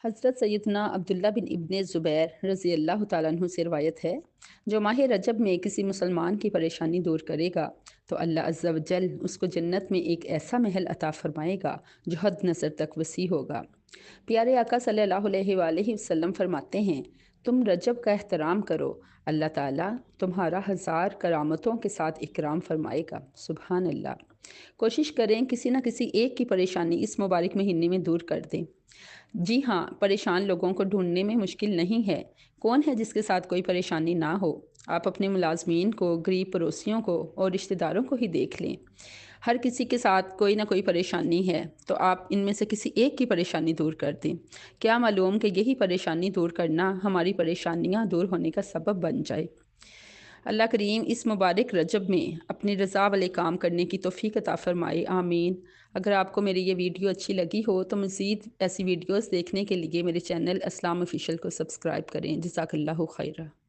حضرت سیدنا عبداللہ بن ابن زبیر رضی اللہ تعالیٰ عنہ سے روایت ہے، جو ماہ رجب میں کسی مسلمان کی پریشانی دور کرے گا تو اللہ عز و جل اس کو جنت میں ایک ایسا محل عطا فرمائے گا جو حد نظر تک وسیع ہوگا۔ پیارے آقا صلی اللہ علیہ وآلہ وسلم فرماتے ہیں، تم رجب کا احترام کرو، اللہ تعالیٰ تمہارا 1000 کرامتوں کے ساتھ اکرام فرمائے گا۔ سبحان اللہ۔ کوشش کریں کسی نہ کسی ایک کی پریشانی اس مبارک مہینے میں دور کر دیں۔ جی ہاں، پریشان لوگوں کو ڈھونڈنے میں مشکل نہیں ہے۔ کون ہے جس کے ساتھ کوئی پریشانی نہ ہو؟ آپ اپنے ملازمین کو، غریب پڑوسیوں کو اور رشتہ داروں کو ہی دیکھ لیں۔ ہر کسی کے ساتھ کوئی نہ کوئی پریشانی ہے، تو آپ ان میں سے کسی ایک کی پریشانی دور کر دیں۔ کیا معلوم کہ یہی پریشانی دور کرنا ہماری پریشانیاں دور ہونے کا سبب بن جائے۔ اللہ کریم اس مبارک رجب میں اپنی رضا والے کام کرنے کی توفیق عطا فرمائے، آمین۔ اگر آپ کو میری یہ ویڈیو اچھی لگی ہو تو مزید ایسی ویڈیوز دیکھنے کے لیے میرے چینل اسلام آفیشیل کو سبسکرائب کریں۔ جزاک اللہ خیرہ۔